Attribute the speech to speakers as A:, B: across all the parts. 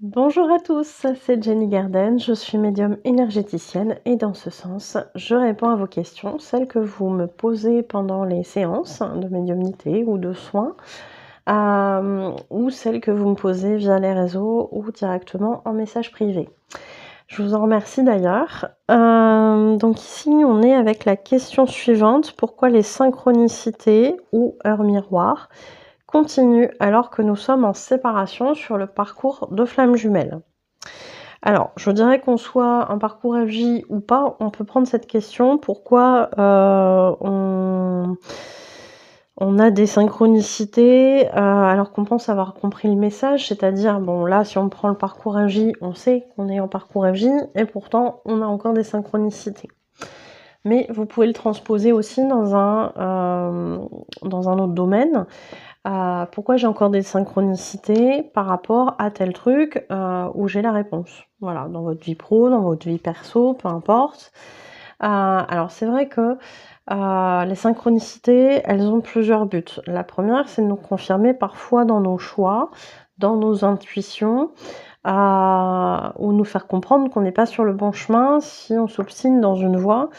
A: Bonjour à tous, c'est Jenny Garden, je suis médium énergéticienne et dans ce sens, je réponds à vos questions, celles que vous me posez pendant les séances de médiumnité ou de soins, ou celles que vous me posez via les réseaux ou directement en message privé. Je vous en remercie d'ailleurs. Donc ici, on est avec la question suivante, pourquoi les synchronicités ou heures miroirs continue alors que nous sommes en séparation sur le parcours de flammes jumelles. Alors, je dirais qu'on soit en parcours FJ ou pas, on peut prendre cette question, pourquoi on a des synchronicités alors qu'on pense avoir compris le message, c'est-à-dire, bon là, si on prend le parcours FJ, on sait qu'on est en parcours FJ, et pourtant, on a encore des synchronicités. Mais vous pouvez le transposer aussi dans un autre domaine. Pourquoi j'ai encore des synchronicités par rapport à tel truc où j'ai la réponse. Voilà, dans votre vie pro, dans votre vie perso, peu importe. Alors c'est vrai que les synchronicités, elles ont plusieurs buts. La première, c'est de nous confirmer parfois dans nos choix, dans nos intuitions, ou nous faire comprendre qu'on n'est pas sur le bon chemin si on s'obstine dans une voie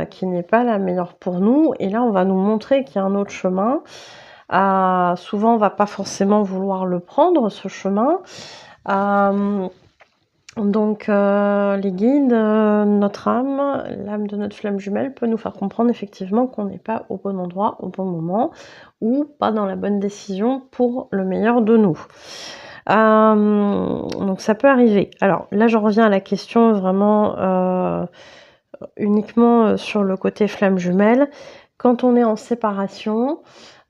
A: qui n'est pas la meilleure pour nous. Et là, on va nous montrer qu'il y a un autre chemin. Souvent, on va pas forcément vouloir le prendre, ce chemin. Donc, les guides, notre âme, l'âme de notre flamme jumelle peut nous faire comprendre effectivement qu'on n'est pas au bon endroit, au bon moment, ou pas dans la bonne décision pour le meilleur de nous. Donc ça peut arriver. Alors là, j'en reviens à la question vraiment uniquement sur le côté flamme jumelle. Quand on est en séparation,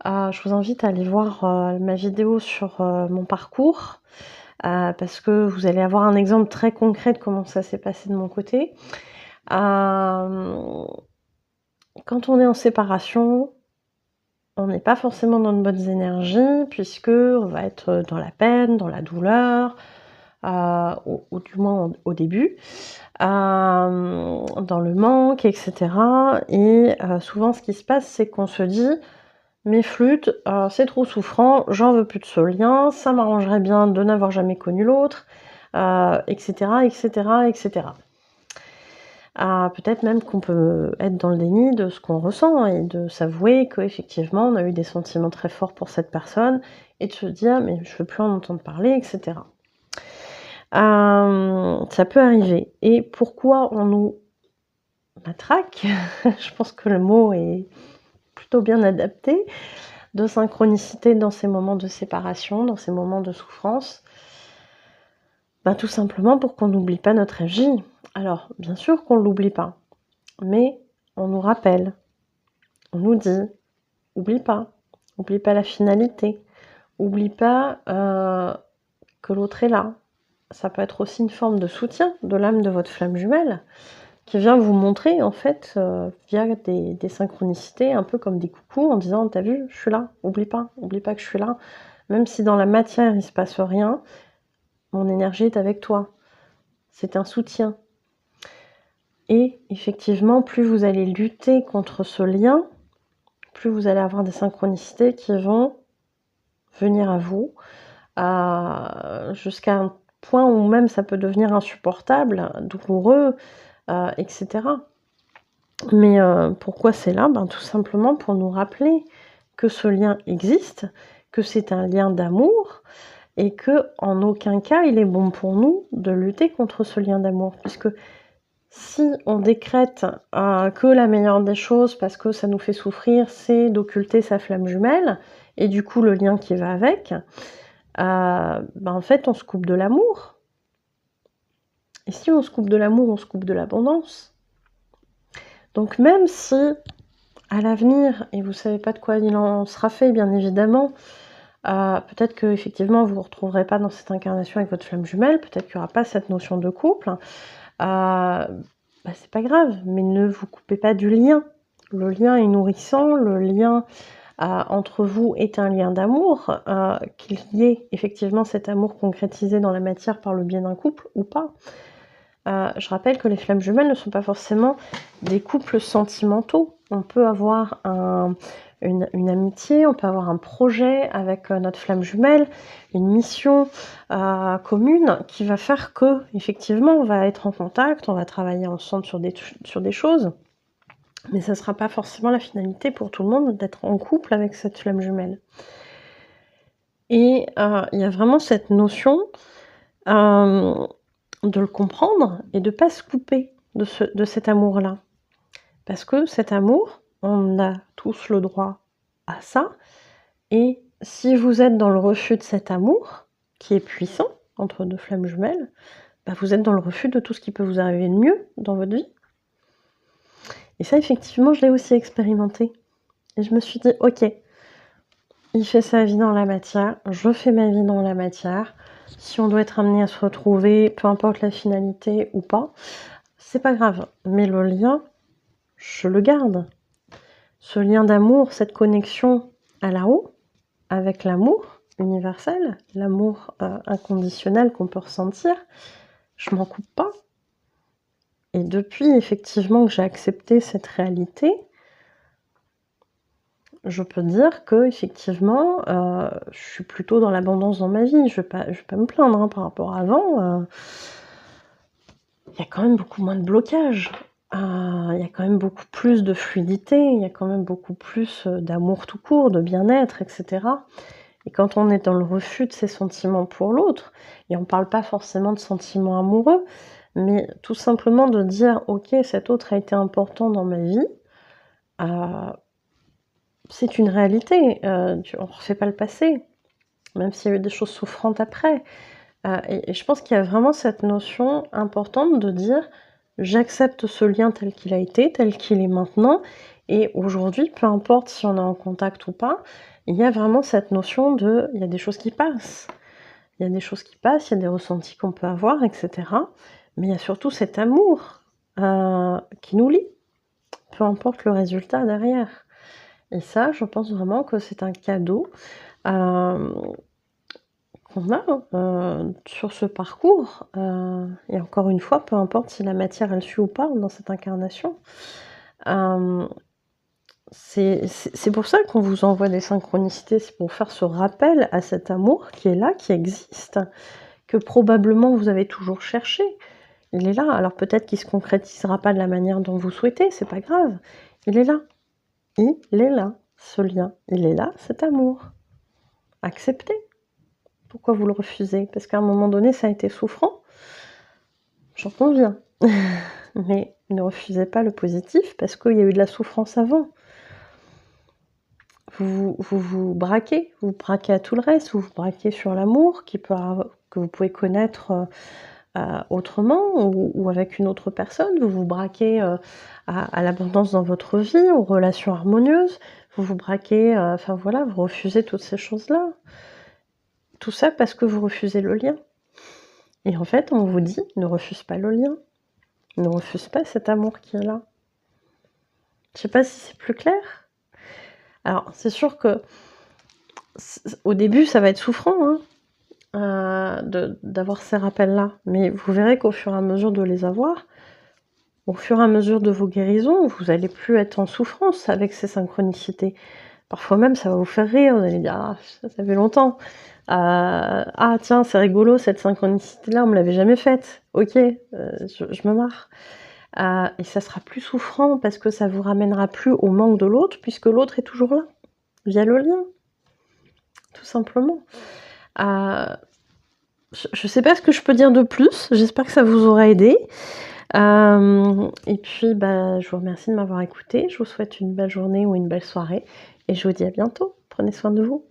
A: je vous invite à aller voir ma vidéo sur mon parcours, parce que vous allez avoir un exemple très concret de comment ça s'est passé de mon côté. Quand on est en séparation, on n'est pas forcément dans de bonnes énergies, puisque on va être dans la peine, dans la douleur, ou du moins au début, dans le manque, etc. Et souvent, ce qui se passe, c'est qu'on se dit mes flûtes, c'est trop souffrant, j'en veux plus de ce lien, ça m'arrangerait bien de n'avoir jamais connu l'autre, etc., etc., etc. Peut-être même qu'on peut être dans le déni de ce qu'on ressent et de s'avouer qu'effectivement on a eu des sentiments très forts pour cette personne et de se dire mais je veux plus en entendre parler, etc. Ça peut arriver. Et pourquoi on nous matraque, je pense que le mot est plutôt bien adapté, de synchronicité dans ces moments de séparation, dans ces moments de souffrance, tout simplement pour qu'on n'oublie pas notre FJ. Alors, bien sûr qu'on ne l'oublie pas, mais on nous rappelle, on nous dit, oublie pas la finalité, oublie pas que l'autre est là. Ça peut être aussi une forme de soutien de l'âme de votre flamme jumelle, qui vient vous montrer, en fait, via des synchronicités, un peu comme des coucous, en disant « T'as vu, je suis là, oublie pas que je suis là. Même si dans la matière, il se passe rien, mon énergie est avec toi. » C'est un soutien. Et effectivement, plus vous allez lutter contre ce lien, plus vous allez avoir des synchronicités qui vont venir à vous, jusqu'à un point où même ça peut devenir insupportable, douloureux, etc. Mais pourquoi c'est là? Tout simplement pour nous rappeler que ce lien existe, que c'est un lien d'amour et qu'en aucun cas il est bon pour nous de lutter contre ce lien d'amour. Puisque si on décrète que la meilleure des choses, parce que ça nous fait souffrir, c'est d'occulter sa flamme jumelle, et du coup le lien qui va avec, en fait on se coupe de l'amour. Et si on se coupe de l'amour, on se coupe de l'abondance. Donc même si, à l'avenir, et vous ne savez pas de quoi il en sera fait, bien évidemment, peut-être qu'effectivement vous ne vous retrouverez pas dans cette incarnation avec votre flamme jumelle, peut-être qu'il n'y aura pas cette notion de couple, c'est pas grave, mais ne vous coupez pas du lien. Le lien est nourrissant, le lien entre vous est un lien d'amour, qu'il y ait effectivement cet amour concrétisé dans la matière par le biais d'un couple ou pas. Je rappelle que les flammes jumelles ne sont pas forcément des couples sentimentaux, On peut avoir une amitié, on peut avoir un projet avec notre flamme jumelle, une mission commune qui va faire que, effectivement, on va être en contact, on va travailler ensemble sur des choses, mais ça ne sera pas forcément la finalité pour tout le monde d'être en couple avec cette flamme jumelle. Et il y a vraiment cette notion de le comprendre et de ne pas se couper de cet amour-là. Parce que cet amour, on a tous le droit à ça. Et si vous êtes dans le refus de cet amour, qui est puissant, entre deux flammes jumelles, bah vous êtes dans le refus de tout ce qui peut vous arriver de mieux dans votre vie. Et ça, effectivement, je l'ai aussi expérimenté. Et je me suis dit, ok, il fait sa vie dans la matière, je fais ma vie dans la matière. Si on doit être amené à se retrouver, peu importe la finalité ou pas, c'est pas grave. Mais le lien, je le garde. Ce lien d'amour, cette connexion à là-haut, avec l'amour universel, l'amour inconditionnel qu'on peut ressentir, je m'en coupe pas. Et depuis, effectivement, que j'ai accepté cette réalité, je peux dire que effectivement, je suis plutôt dans l'abondance dans ma vie. Je vais pas me plaindre hein, par rapport à avant. Il y a quand même beaucoup moins de blocage. Il y a quand même beaucoup plus de fluidité. Il y a quand même beaucoup plus d'amour tout court, de bien-être, etc. Et quand on est dans le refus de ses sentiments pour l'autre, et on ne parle pas forcément de sentiments amoureux, mais tout simplement de dire « Ok, cet autre a été important dans ma vie », c'est une réalité, on ne refait pas le passé, même s'il y a eu des choses souffrantes après. Et je pense qu'il y a vraiment cette notion importante de dire « J'accepte ce lien tel qu'il a été, tel qu'il est maintenant, et aujourd'hui, peu importe si on est en contact ou pas, il y a vraiment cette notion de « il y a des choses qui passent ». Il y a des choses qui passent, il y a des ressentis qu'on peut avoir, etc. Mais il y a surtout cet amour qui nous lie, peu importe le résultat derrière. Et ça, je pense vraiment que c'est un cadeau qu'on a sur ce parcours. Et encore une fois, peu importe si la matière elle suit ou pas dans cette incarnation. C'est pour ça qu'on vous envoie des synchronicités, c'est pour faire ce rappel à cet amour qui est là, qui existe, que probablement vous avez toujours cherché. Il est là, alors peut-être qu'il ne se concrétisera pas de la manière dont vous souhaitez, c'est pas grave. Il est là. Il est là, ce lien. Il est là, cet amour. Acceptez. Pourquoi vous le refusez? Parce qu'à un moment donné, ça a été souffrant. J'en conviens. Mais ne refusez pas le positif parce qu'il y a eu de la souffrance avant. Vous braquez à tout le reste, vous braquez sur l'amour que vous pouvez connaître autrement ou avec une autre personne, vous braquez à l'abondance dans votre vie, aux relations harmonieuses, vous braquez, enfin voilà, vous refusez toutes ces choses-là. Tout ça parce que vous refusez le lien. Et en fait, on vous dit, ne refuse pas le lien. Ne refuse pas cet amour qui est là. Je sais pas si c'est plus clair. Alors, c'est sûr que au début, ça va être souffrant d'avoir ces rappels-là. Mais vous verrez qu'au fur et à mesure de les avoir, au fur et à mesure de vos guérisons, vous n'allez plus être en souffrance avec ces synchronicités. Parfois même, ça va vous faire rire. Vous allez dire « Ah, ça fait longtemps. Ah, tiens, c'est rigolo, cette synchronicité-là, on me l'avait jamais faite. Ok, je me marre. » Et ça sera plus souffrant parce que ça vous ramènera plus au manque de l'autre, puisque l'autre est toujours là, via le lien, tout simplement. Je sais pas ce que je peux dire de plus, j'espère que ça vous aura aidé. Et puis, je vous remercie de m'avoir écouté, je vous souhaite une belle journée ou une belle soirée, et je vous dis à bientôt. Prenez soin de vous.